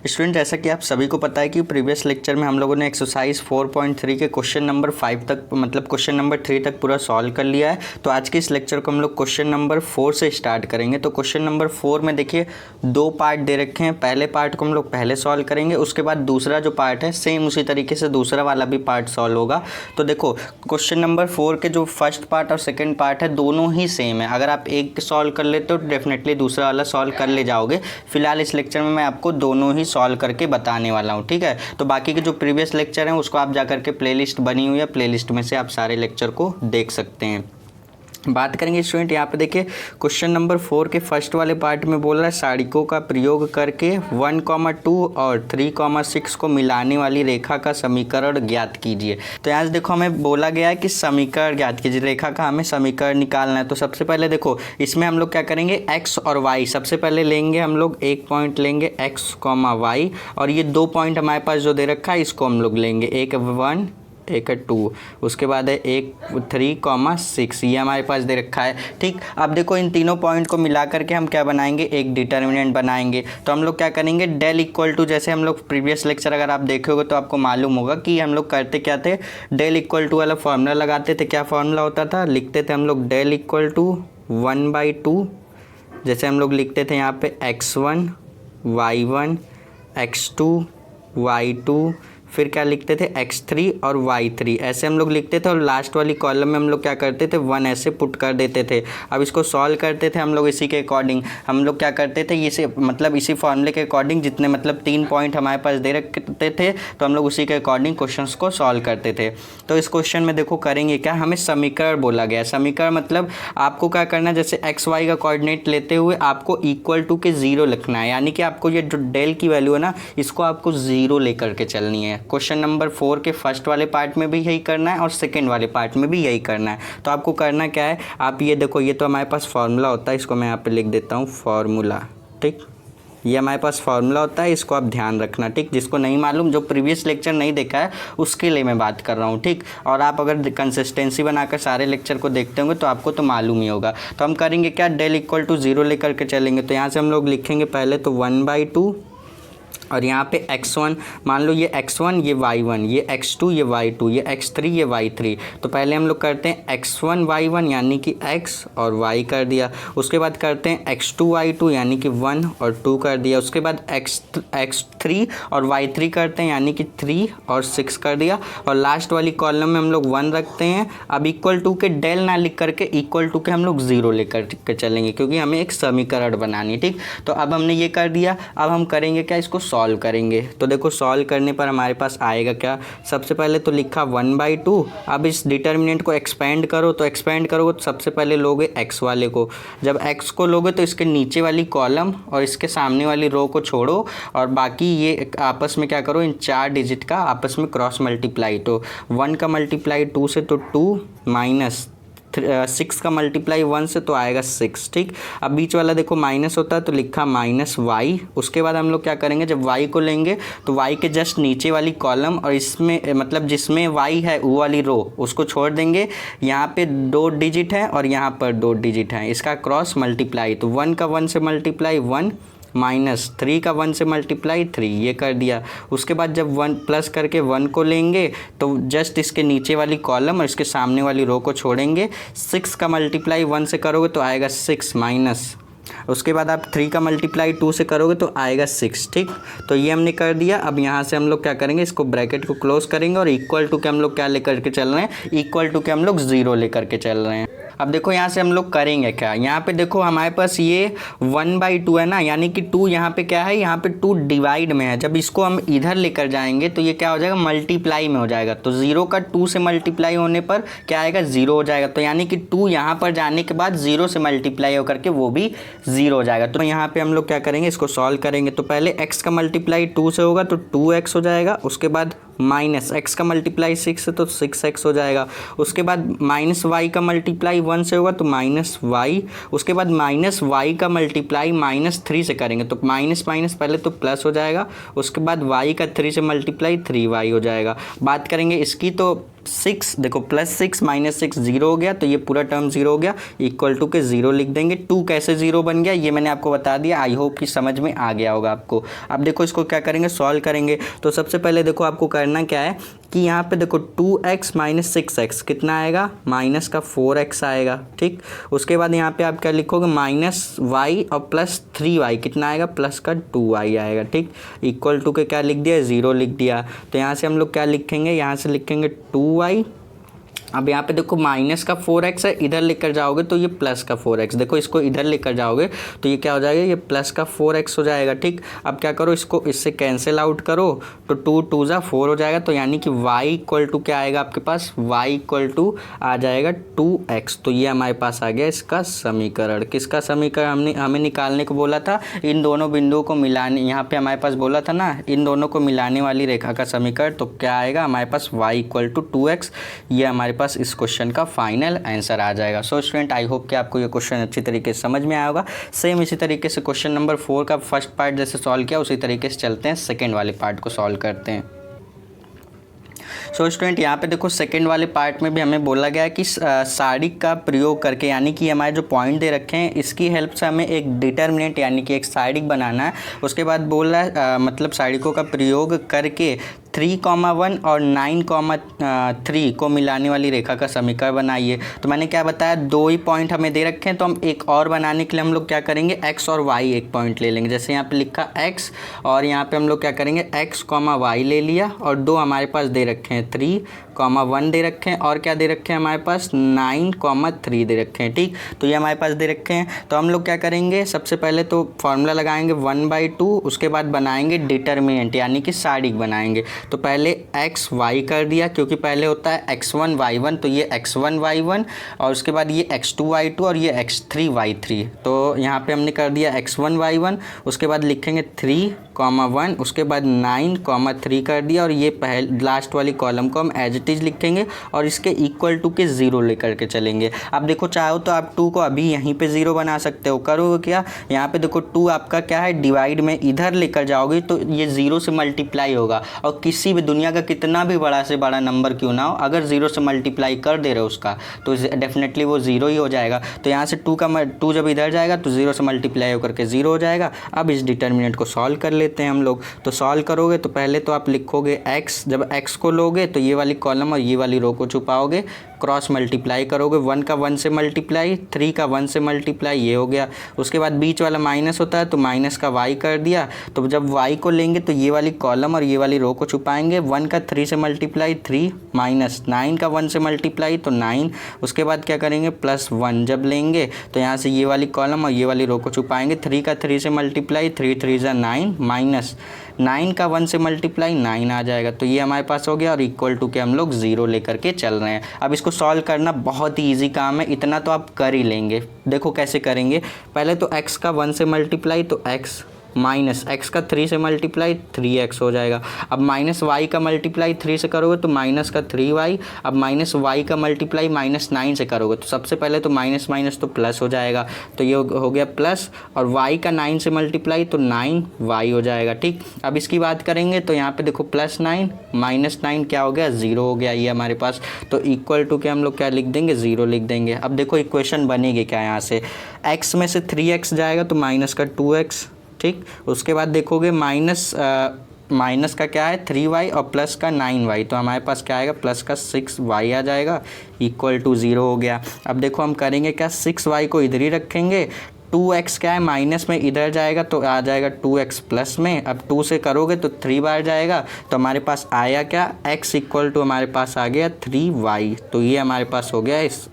Student, जैसा कि आप सभी को पता है कि प्रीवियस लेक्चर में हम लोगों ने एक्सरसाइज 4.3 के क्वेश्चन नंबर 5 तक मतलब क्वेश्चन नंबर 3 तक पूरा सॉल्व कर लिया है। तो आज के इस लेक्चर को हम लोग क्वेश्चन नंबर 4 से स्टार्ट करेंगे। तो क्वेश्चन नंबर 4 में देखिए 2 पार्ट दे रखे हैं। पहले पार्ट को हम लोग पहले सॉल्व करेंगे, उसके बाद दूसरा जो पार्ट है सेम उसी तरीके से दूसरा वाला भी पार्ट सॉल्व होगा। तो देखो क्वेश्चन नंबर 4 के जो फर्स्ट पार्ट और सेकेंड पार्ट है दोनों ही सेम है। अगर आप एक सॉल्व कर लेते हो तो डेफिनेटली दूसरा वाला सॉल्व कर ले जाओगे। फिलहाल इस लेक्चर में मैं आपको दोनों ही सॉल्व करके बताने वाला हूँ, ठीक है। तो बाकी के जो प्रीवियस लेक्चर हैं उसको आप जा करके प्लेलिस्ट बनी हुई है, प्लेलिस्ट में से आप सारे लेक्चर को देख सकते हैं। बात करेंगे स्टूडेंट, यहाँ पे देखिए क्वेश्चन नंबर 4 के फर्स्ट वाले पार्ट में बोल रहा है सारिकों का प्रयोग करके 1,2 और 3,6 को मिलाने वाली रेखा का समीकरण ज्ञात कीजिए। तो यहाँ से देखो हमें बोला गया है कि समीकरण ज्ञात कीजिए, रेखा का हमें समीकरण निकालना है। तो सबसे पहले देखो इसमें हम लोग क्या करेंगे, एक्स और वाई सबसे पहले लेंगे। हम लोग एक पॉइंट लेंगे एक्स कॉमा वाई, और ये 2 पॉइंट हमारे पास जो दे रखा है इसको हम लोग लेंगे, एक 1 एक 2, उसके बाद है एक 3,6, ये हमारे पास दे रखा है, ठीक। अब देखो इन तीनों पॉइंट को मिला करके हम क्या बनाएंगे, एक डिटर्मिनेंट बनाएंगे। तो हम लोग क्या करेंगे, डेल इक्वल टू, जैसे हम लोग प्रीवियस लेक्चर अगर आप देखोगे तो आपको मालूम होगा कि हम लोग करते क्या थे, डेल इक्वल टू वाला फॉर्मूला लगाते थे। क्या फॉर्मूला होता था, लिखते थे हम लोग डेल इक्वल टू 1/2, जैसे हम लोग लिखते थे यहाँ पे x1 y1 x2 y2, फिर क्या लिखते थे x3 और y3, ऐसे हम लोग लिखते थे। और लास्ट वाली कॉलम में हम लोग क्या करते थे, 1 ऐसे पुट कर देते थे। अब इसको सॉल्व करते थे हम लोग इसी के अकॉर्डिंग। हम लोग क्या करते थे, इसे मतलब इसी फॉर्मूले के अकॉर्डिंग, जितने मतलब 3 पॉइंट हमारे पास दे रखते थे तो हम लोग उसी के अकॉर्डिंग क्वेश्चंस को सॉल्व करते थे। तो इस क्वेश्चन में देखो करेंगे क्या, हमें समीकरण बोला गया। समीकरण मतलब आपको क्या करना है, जैसे एक्स वाई का कोऑर्डिनेट लेते हुए आपको इक्वल टू के 0 लिखना है, यानी कि आपको ये जो डेल की वैल्यू है ना इसको आपको 0 लेकर के चलनी है। क्वेश्चन नंबर 4 के फर्स्ट वाले पार्ट में भी यही करना है और सेकंड वाले पार्ट में भी यही करना है। तो आपको करना क्या है, आप ये देखो, ये तो हमारे पास फार्मूला होता है, इसको मैं यहाँ पे लिख देता हूँ फार्मूला, ठीक। ये हमारे पास फार्मूला होता है, इसको आप ध्यान रखना, ठीक। जिसको नहीं मालूम, जो प्रीवियस लेक्चर नहीं देखा है उसके लिए मैं बात कर रहा हूँ, ठीक। और आप अगर कंसिस्टेंसी बनाकर सारे लेक्चर को देखते होंगे तो आपको तो मालूम ही होगा। तो हम करेंगे क्या, डेल इक्वल टू 0 लेकर के चलेंगे। तो यहाँ से हम लोग लिखेंगे पहले तो 1/2, और यहाँ पे x1 मान लो, ये x1 ये y1, ये x2 ये y2, ये x3 ये y3। तो पहले हम लोग करते हैं x1 y1 यानी कि x और y कर दिया। उसके बाद करते हैं x2 y2 यानी कि 1 और 2 कर दिया। उसके बाद x3 और y3 करते हैं यानी कि 3 और 6 कर दिया। और लास्ट वाली कॉलम में हम लोग 1 रखते हैं। अब इक्वल टू के डेल ना लिख करके इक्वल टू के हम लोग 0 लेकर के चलेंगे, क्योंकि हमें एक समीकरण बनानी, ठीक। तो अब हमने ये कर दिया। अब हम करेंगे क्या, इसको सॉल्व करेंगे। तो देखो सॉल्व करने पर हमारे पास आएगा क्या, सबसे पहले तो लिखा 1/2। अब इस डिटर्मिनेंट को एक्सपेंड करो, तो एक्सपेंड करोगे तो सबसे पहले लोगे x वाले को। जब x को लोगे तो इसके नीचे वाली कॉलम और इसके सामने वाली रो को छोड़ो, और बाकी ये आपस में क्या करो, इन 4 डिजिट का आपस में क्रॉस मल्टीप्लाई। तो 1 का मल्टीप्लाई 2 से तो 2 माइनस 6 का मल्टीप्लाई 1 से तो आएगा 6, ठीक। अब बीच वाला देखो माइनस होता है तो लिखा -y। उसके बाद हम लोग क्या करेंगे, जब y को लेंगे तो y के जस्ट नीचे वाली कॉलम और इसमें मतलब जिसमें y है वो वाली रो उसको छोड़ देंगे। यहाँ पे 2 डिजिट है और यहाँ पर 2 डिजिट है, इसका क्रॉस मल्टीप्लाई। तो 1 का 1 से मल्टीप्लाई 1 माइनस 3 का 1 से मल्टीप्लाई 3, ये कर दिया। उसके बाद जब 1 प्लस करके 1 को लेंगे तो जस्ट इसके नीचे वाली कॉलम और इसके सामने वाली रो को छोड़ेंगे। 6 का मल्टीप्लाई 1 से करोगे तो आएगा 6 माइनस, उसके बाद आप 3 का मल्टीप्लाई 2 से करोगे तो आएगा 6, ठीक। तो ये हमने कर दिया। अब यहाँ से हम लोग क्या करेंगे, इसको ब्रैकेट को क्लोज करेंगे और इक्वल टू के हम लोग क्या लेकर के चल रहे हैं, इक्वल टू के हम लोग 0 लेकर के चल रहे हैं। अब देखो यहाँ से हम लोग करेंगे क्या, यहाँ पे देखो हमारे पास ये 1/2 है ना, यानी कि 2 यहाँ पे क्या है, यहाँ पे 2 डिवाइड में है। जब इसको हम इधर लेकर जाएंगे तो ये क्या हो जाएगा, मल्टीप्लाई में हो जाएगा। तो 0 का 2 से मल्टीप्लाई होने पर क्या आएगा, 0 हो जाएगा। तो यानी कि 2 यहाँ पर जाने के बाद 0 से मल्टीप्लाई होकर के वो भी 0 हो जाएगा। तो यहाँ पे हम लोग क्या करेंगे, इसको सॉल्व करेंगे। तो पहले x का मल्टीप्लाई 2 से होगा तो 2x हो जाएगा। उसके बाद माइनस x का मल्टीप्लाई 6 से तो 6x हो जाएगा। उसके बाद माइनस y का मल्टीप्लाई 1 से होगा तो -y। उसके बाद -y का मल्टीप्लाई -3 से करेंगे तो माइनस माइनस पहले तो प्लस हो जाएगा। उसके बाद y का 3 से मल्टीप्लाई 3y हो जाएगा। बात करेंगे इसकी तो 6 देखो +6 -6 0 हो गया, तो ये पूरा टर्म 0 हो गया, इक्वल टू के 0 लिख देंगे। 2 कैसे 0 बन गया ये मैंने आपको बता दिया, आई होप कि समझ में आ गया होगा आपको। अब देखो इसको क्या करेंगे, सॉल्व करेंगे। तो सबसे पहले देखो आपको करना क्या है कि यहाँ पे देखो 2x - 6x कितना आएगा, -4x आएगा, ठीक। उसके बाद यहाँ पे आप क्या लिखोगे, -y और +3y कितना आएगा, +2y आएगा, ठीक। इक्वल टू के क्या लिख दिया, 0 लिख दिया। तो यहाँ से हम लोग क्या लिखेंगे, यहाँ से लिखेंगे 2y। अब यहाँ पे देखो -4x है, इधर लेकर जाओगे तो ये +4x, देखो इसको इधर लेकर जाओगे तो ये क्या हो जाएगा, ये +4x हो जाएगा, ठीक। अब क्या करो, इसको इससे कैंसिल आउट करो तो 2 2 ज़ा 4 हो जाएगा। तो यानी कि y इक्वल टू क्या आएगा आपके पास, y इक्वल टू आ जाएगा 2x। तो ये हमारे पास आ गया इसका समीकरण। किसका समीकरण हमें निकालने को बोला था, इन दोनों बिंदुओं को मिलाने, यहाँ पे हमारे पास बोला था ना, इन दोनों को मिलाने वाली रेखा का समीकरण। तो क्या आएगा हमारे पास, y इक्वल टू 2x। ये हमारे पास इस क्वेश्चन का फाइनल आंसर आ जाएगा। सो स्टूडेंट, आई होप कि आपको ये क्वेश्चन अच्छी तरीके से समझ में आया होगा। सेम इसी तरीके से क्वेश्चन नंबर 4 का फर्स्ट पार्ट जैसे सॉल्व किया उसी तरीके से चलते हैं, सेकेंड वाले पार्ट को सॉल्व करते हैं। सो स्टूडेंट, यहाँ पे देखो सेकंड वाले पार्ट में भी हमें बोला गया है कि सारिक का प्रयोग करके, यानी कि हमारे जो पॉइंट दे रखे हैं इसकी हेल्प से हमें एक डिटर्मिनेंट यानी कि एक सारिक बनाना है। उसके बाद बोल रहा है मतलब सारिकों का प्रयोग करके 3,1 और 9,3 को मिलाने वाली रेखा का समीकरण बनाइए। तो मैंने क्या बताया, 2 ही पॉइंट हमें दे रखे हैं, तो हम एक और बनाने के लिए हम लोग क्या करेंगे, x और y एक पॉइंट ले लेंगे। जैसे यहाँ पे लिखा x और यहाँ पे हम लोग क्या करेंगे, x, y ले लिया और 2 हमारे पास दे रखे हैं, 3,1 दे रखे हैं और क्या दे रखे हैं हमारे पास, 9,3 दे रखे हैं, ठीक। तो ये हमारे पास दे रखे हैं। तो हम लोग क्या करेंगे, सबसे पहले तो फॉर्मूला लगाएंगे 1/2, उसके बाद बनाएंगे डिटर्मिनेंट यानी कि सारिक बनाएंगे। तो पहले x y कर दिया, क्योंकि पहले होता है x1 y1, तो ये x1 y1 और उसके बाद ये x2 y2 और ये x3 y3। तो यहाँ पे हमने कर दिया x1 y1, उसके बाद लिखेंगे 3,1, उसके बाद 9,3 कर दिया और ये लास्ट वाली कॉलम को हम एज इट इज़ लिखेंगे और इसके इक्वल टू के 0 लेकर के चलेंगे। अब देखो चाहो तो आप 2 को अभी यहीं पे 0 बना सकते हो। करोगे क्या, यहाँ पे देखो 2 आपका क्या है, डिवाइड में इधर लेकर जाओगे तो ये 0 से मल्टीप्लाई होगा, और किसी भी दुनिया का कितना भी बड़ा से बड़ा नंबर क्यों ना हो, अगर 0 से मल्टीप्लाई कर दे रहे हो उसका तो डेफिनेटली वो 0 ही हो जाएगा। तो यहाँ से 2 जब इधर जाएगा तो 0 से मल्टीप्लाई होकर के 0 हो जाएगा। अब इस डिटर्मिनेंट को सॉल्व कर लेते हैं हम लोग। तो सॉल्व करोगे तो पहले तो आप लिखोगे x, जब x को लोगे तो ये वाली कॉलम और ये वाली रो को छुपाओगे, क्रॉस मल्टीप्लाई करोगे, 1 का 1 से मल्टीप्लाई, 3 का 1 से मल्टीप्लाई, ये हो गया। उसके बाद बीच वाला माइनस होता है तो माइनस का y कर दिया। तो जब y को लेंगे तो ये वाली कॉलम और ये वाली रो को छुपाएंगे, 1 का 3 से मल्टीप्लाई 3, माइनस 9 का 1 से मल्टीप्लाई तो 9। उसके बाद क्या करेंगे, +1 जब लेंगे तो यहाँ से ये वाली कॉलम और ये वाली रो को छुपाएंगे, 3 का 3 से मल्टीप्लाई, 3 3 ज़ा 9, माइनस 9 का 1 से मल्टीप्लाई 9 आ जाएगा। तो ये हमारे पास हो गया और इक्वल टू के हम लोग 0 लेकर के चल रहे हैं। अब इसको सॉल्व करना बहुत ही ईजी काम है, इतना तो आप कर ही लेंगे। देखो कैसे करेंगे, पहले तो x का 1 से मल्टीप्लाई तो x, माइनस x का 3 से मल्टीप्लाई 3x हो जाएगा। अब माइनस y का मल्टीप्लाई 3 से करोगे तो माइनस का 3y। अब माइनस y का मल्टीप्लाई -9 से करोगे तो सबसे पहले तो माइनस माइनस तो प्लस हो जाएगा, तो ये हो गया प्लस, और y का 9 से मल्टीप्लाई तो 9y हो जाएगा, ठीक। अब इसकी बात करेंगे तो यहाँ पे देखो +9 -9 क्या हो गया, 0 हो गया ये हमारे पास। तो इक्वल टू के हम लोग क्या लिख देंगे, 0 लिख देंगे। अब देखो इक्वेशन बनेगी क्या, यहाँ से x में से 3x जाएगा तो माइनस का 2x, ठीक। उसके बाद देखोगे माइनस का क्या है 3y और प्लस का 9y, तो हमारे पास क्या आएगा, प्लस का 6y आ जाएगा, इक्वल टू 0 हो गया। अब देखो हम करेंगे क्या, 6y को इधर ही रखेंगे, 2x क्या है माइनस में इधर जाएगा तो आ जाएगा 2x प्लस में। अब 2 से करोगे तो 3 बार जाएगा, तो हमारे पास आया क्या, x इक्वल टू हमारे पास आ गया 3y। तो ये हमारे पास हो गया इस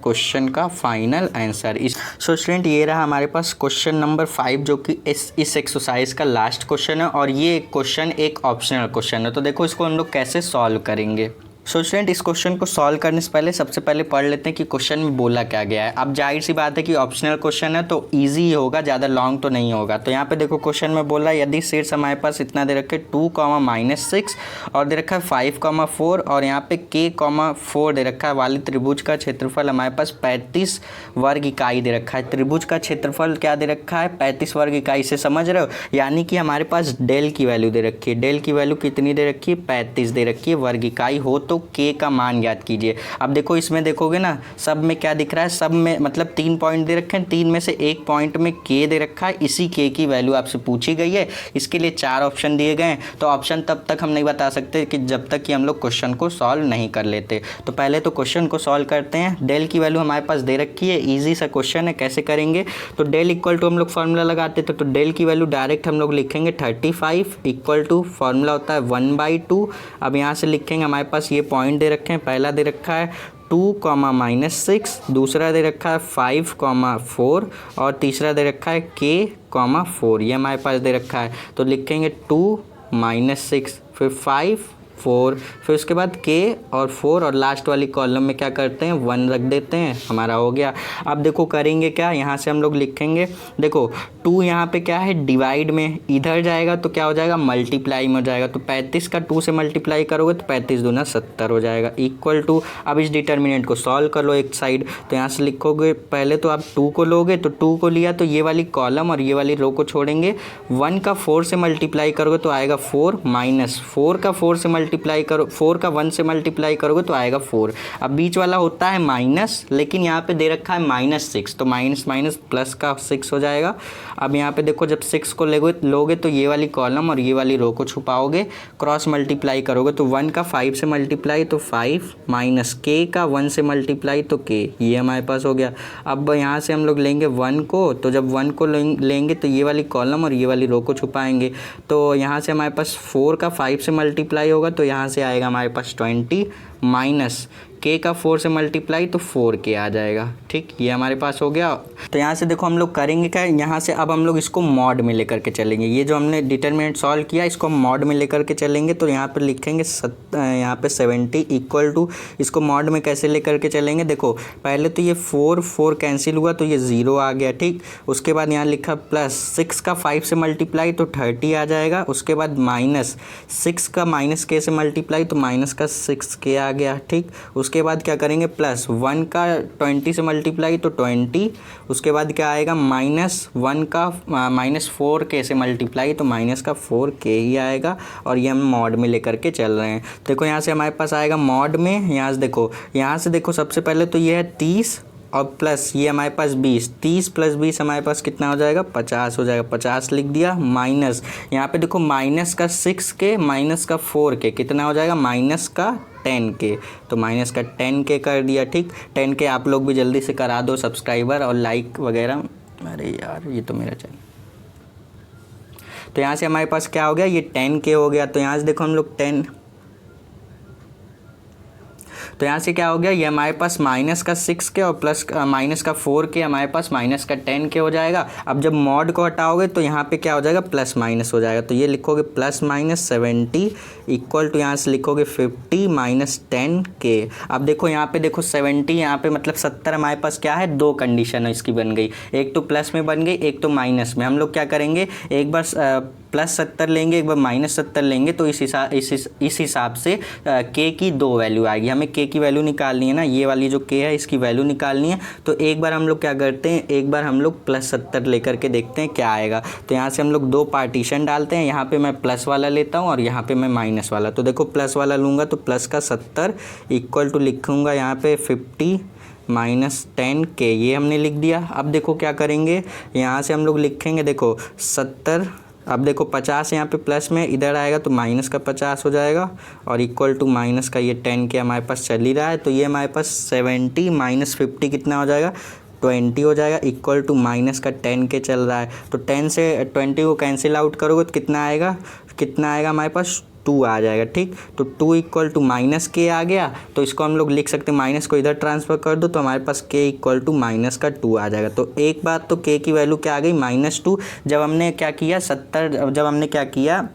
क्वेश्चन का फाइनल आंसर। सो स्टूडेंट, ये रहा हमारे पास क्वेश्चन नंबर 5 जो कि इस एक्सरसाइज का लास्ट क्वेश्चन है, और ये क्वेश्चन एक ऑप्शनल क्वेश्चन है। तो देखो इसको हम लोग कैसे सॉल्व करेंगे। सो स्टूडेंट, इस क्वेश्चन को सॉल्व करने से पहले सबसे पहले पढ़ लेते हैं कि क्वेश्चन में बोला क्या गया है। अब जाहिर सी बात है कि ऑप्शनल क्वेश्चन है तो इजी ही होगा, ज़्यादा लॉन्ग तो नहीं होगा। तो यहाँ पे देखो क्वेश्चन में बोला यदि शीर्ष हमारे पास इतना दे रखे 2, -6 और दे रखा है 5, 4 और यहाँ पे k, 4 दे रखा है वाले त्रिभुज का क्षेत्रफल हमारे पास 35 वर्ग इकाई दे रखा है। त्रिभुज का क्षेत्रफल क्या दे रखा है, 35 वर्ग इकाई से समझ रहे हो, यानी कि हमारे पास डेल की वैल्यू दे रखी है। डेल की वैल्यू कितनी दे रखी है, 35 दे रखी है वर्ग इकाई हो तो लोग के का मान ज्ञात कीजिए। अब देखो इसमें देखोगे ना, सब में क्या दिख रहा है, सब में मतलब 3 पॉइंट दे रखे हैं, 3 में से एक पॉइंट में के दे रखा है, इसी के की वैल्यू आपसे पूछी गई है। इसके लिए 4 ऑप्शन दिए गए हैं, तो ऑप्शन तब तक हम नहीं बता सकते कि जब तक कि हम लोग क्वेश्चन को सॉल्व नहीं कर लेते। तो पहले तो क्वेश्चन को सॉल्व करते हैं। डेल की वैल्यू हमारे पास दे रखी है, ईजी सा क्वेश्चन है, कैसे करेंगे। तो डेल इक्वल टू हम लोग फार्मूला लगाते थे, तो डेल की वैल्यू डायरेक्ट हम लोग लिखेंगे 35 इक्वल टू फार्मूला होता है 1/2। अब यहाँ से लिखेंगे, हमारे पास ये पॉइंट दे रखे हैं, पहला दे रखा है 2, -6, दूसरा दे रखा है 5, 4 और तीसरा दे रखा है k, 4। ये हमारे पास दे रखा है, तो लिखेंगे 2, -6, फिर 5, 4, फिर उसके बाद k और 4 और लास्ट वाली कॉलम में क्या करते हैं 1 रख देते हैं, हमारा हो गया। अब देखो करेंगे क्या, यहाँ से हम लोग लिखेंगे, देखो 2 यहाँ पे क्या है डिवाइड में, इधर जाएगा तो क्या हो जाएगा मल्टीप्लाई में हो जाएगा। तो 35 का 2 से मल्टीप्लाई करोगे तो 35 दूना 70 हो जाएगा, इक्वल टू। अब इस डिटर्मिनेंट को सॉल्व कर लो एक साइड, तो यहाँ से लिखोगे, पहले तो आप 2 को लोगे, तो 2 को लिया तो ये वाली कॉलम और ये वाली रो को छोड़ेंगे। 1 का 4 से मल्टीप्लाई करोगे तो आएगा 4, माइनस 4 का 4 से मल्टीप्लाई करो, 4 का 1 से मल्टीप्लाई करोगे तो आएगा 4। अब बीच वाला होता है माइनस, लेकिन यहाँ पे दे रखा है -6, तो माइनस माइनस प्लस का 6 हो जाएगा। अब यहाँ पे देखो, जब 6 को लोगे तो ये वाली कॉलम और ये वाली रो को छुपाओगे, क्रॉस मल्टीप्लाई करोगे तो 1 का 5 से मल्टीप्लाई तो 5, माइनस k का 1 से मल्टीप्लाई तो k, ये हमारे पास हो गया। अब यहाँ से हम लोग लेंगे 1 को, तो जब 1 को लेंगे तो ये वाली कॉलम और ये वाली रो को छुपाएंगे, तो यहाँ से हमारे पास 4 का 5 से मल्टीप्लाई होगा, तो यहाँ से आएगा हमारे पास 20, माइनस k का 4 से मल्टीप्लाई तो 4k आ जाएगा। ठीक, ये हमारे पास हो गया। तो यहाँ से देखो हम लोग करेंगे क्या, यहाँ से अब हम लोग इसको मॉड में लेकर के चलेंगे। ये जो हमने डिटरमिनेंट सॉल्व किया, इसको हम मॉड में लेकर के चलेंगे। तो यहाँ पर लिखेंगे यहाँ पे 70 इक्वल टू, इसको मॉड में कैसे लेकर के चलेंगे, देखो पहले तो ये 4 कैंसिल हुआ तो ये 0 आ गया। ठीक, उसके बाद यहाँ लिखा प्लस 6 का 5 से मल्टीप्लाई तो 30 आ जाएगा। उसके बाद माइनस 6 का -k से मल्टीप्लाई तो माइनस का 6k आ गया। ठीक, उसके बाद क्या करेंगे, प्लस 1 का 20 से मल्टीप्लाई तो 20, उसके बाद क्या आएगा -1 का -4k से मल्टीप्लाई तो माइनस का 4k ही आएगा। और ये हम मॉड में लेकर के चल रहे हैं। देखो यहाँ से हमारे पास आएगा मॉड में, यहाँ से देखो सबसे पहले तो ये है 30 और प्लस ये हमारे पास 20, 30 + 20 हमारे पास कितना हो जाएगा 50 हो जाएगा, 50 लिख दिया। माइनस यहाँ पे देखो माइनस का 6k माइनस का 4k कितना हो जाएगा माइनस का 10k, तो माइनस का 10k कर दिया। ठीक, 10k आप लोग भी जल्दी से करा दो सब्सक्राइबर और लाइक वगैरह। अरे यार ये तो मेरा चैनल। तो यहाँ से हमारे पास क्या हो गया, ये 10k हो गया। तो यहाँ से देखो हम लोग 10, तो यहाँ से क्या हो गया, ये हमारे पास माइनस का 6k और प्लस माइनस का 4k हमारे पास माइनस का 10k हो जाएगा। अब जब मॉड को हटाओगे तो यहाँ पे क्या हो जाएगा प्लस माइनस हो जाएगा। तो ये लिखोगे +-70 इक्वल टू, यहाँ से लिखोगे 50 - 10k। अब देखो यहाँ पे देखो 70, यहाँ पे मतलब 70 हमारे पास क्या है, 2 कंडीशन है इसकी बन गई, एक तो प्लस में बन गई, एक तो माइनस में। हम लोग क्या करेंगे, एक बार +70 लेंगे, एक बार -70 लेंगे, तो इस हिसाब से k की 2 वैल्यू आएगी। हमें k की वैल्यू निकालनी है ना, ये वाली जो k है इसकी वैल्यू निकालनी है। तो एक बार हम लोग क्या करते हैं, एक बार हम लोग +70 लेकर के देखते हैं क्या आएगा। तो यहाँ से हम लोग 2 पार्टीशन डालते हैं, यहाँ पे मैं प्लस वाला लेता हूँ और यहाँ पे मैं माइनस वाला। तो देखो प्लस वाला लूँगा तो प्लस का 70 इक्वल टू लिखूँगा यहाँ पे 50 - 10k, ये हमने लिख दिया। अब देखो क्या करेंगे, यहाँ से हम लोग लिखेंगे, देखो 70, अब देखो 50 यहाँ पे प्लस में इधर आएगा तो माइनस का 50 हो जाएगा और इक्वल टू माइनस का ये 10k हमारे पास चल ही रहा है। तो ये हमारे पास 70 - 50 कितना हो जाएगा 20 हो जाएगा, इक्वल टू माइनस का 10k चल रहा है। तो 10 से 20 को कैंसिल आउट करोगे तो कितना आएगा हमारे पास 2 आ जाएगा। ठीक, तो 2 इक्वल टू -k आ गया। तो इसको हम लोग लिख सकते हैं, माइनस को इधर ट्रांसफ़र कर दो तो हमारे पास k इक्वल टू माइनस का 2 आ जाएगा। तो एक बात तो k की वैल्यू क्या आ गई -2। जब हमने क्या किया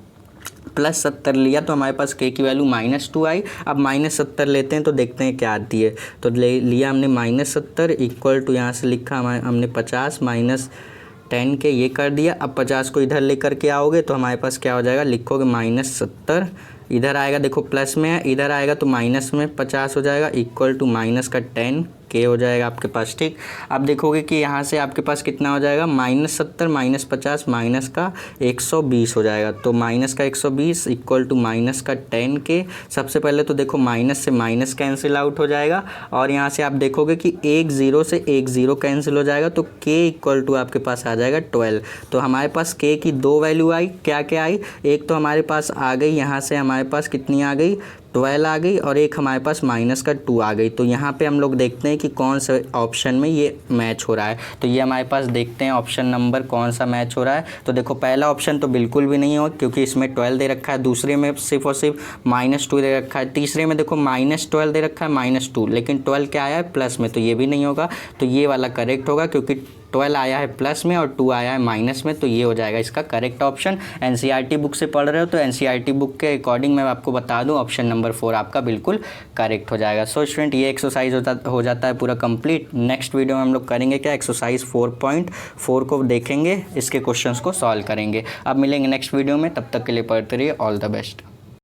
+70 लिया तो हमारे पास k की वैल्यू -2 आई। अब -70 लेते हैं तो देखते हैं क्या आती है। तो लिया हमने -70 इक्वल टू, यहाँ से लिखा हमने 50 - 10k, ये कर दिया। अब 50 को इधर लेकर के आओगे तो हमारे पास क्या हो जाएगा, लिखोगे -70, इधर आएगा देखो प्लस में है, इधर आएगा तो माइनस में 50 हो जाएगा, इक्वल टू माइनस का 10k के हो जाएगा आपके पास। ठीक, अब देखोगे कि यहाँ से आपके पास कितना हो जाएगा, -70 -50 माइनस का 120 हो जाएगा। तो माइनस का 120 इक्वल टू माइनस का 10 के। सबसे पहले तो देखो माइनस से माइनस कैंसिल आउट हो जाएगा और यहाँ से आप देखोगे कि 1 0 से 1 0 कैंसिल हो जाएगा, तो k इक्वल टू आपके पास आ जाएगा 12। तो हमारे पास k की दो वैल्यू आई, क्या क्या आई, एक तो हमारे पास आ गई यहाँ से हमारे पास कितनी आ गई 12 आ गई और एक हमारे पास माइनस का 2 आ गई। तो यहाँ पे हम लोग देखते हैं कि कौन से ऑप्शन में ये मैच हो रहा है। तो ये हमारे पास देखते हैं ऑप्शन नंबर कौन सा मैच हो रहा है। तो देखो पहला ऑप्शन तो बिल्कुल भी नहीं हो क्योंकि इसमें 12 दे रखा है, दूसरे में सिर्फ और सिर्फ -2 दे रखा है, तीसरे में देखो -12 दे रखा है -2, लेकिन 12 क्या आया है प्लस में, तो ये भी नहीं होगा। तो ये वाला करेक्ट होगा क्योंकि 12 आया है प्लस में और 2 आया है माइनस में, तो ये हो जाएगा इसका करेक्ट ऑप्शन। एनसीईआरटी बुक से पढ़ रहे हो तो एनसीईआरटी बुक के अकॉर्डिंग मैं आपको बता दूं ऑप्शन नंबर 4 आपका बिल्कुल करेक्ट हो जाएगा। सो स्टूडेंट ये एक्सरसाइज हो जाता है पूरा कंप्लीट। नेक्स्ट वीडियो में हम लोग करेंगे क्या, एक्सरसाइज 4.4 को देखेंगे, इसके क्वेश्चंस को सॉल्व करेंगे। अब मिलेंगे नेक्स्ट वीडियो में, तब तक के लिए पढ़ते रहिए। All the best.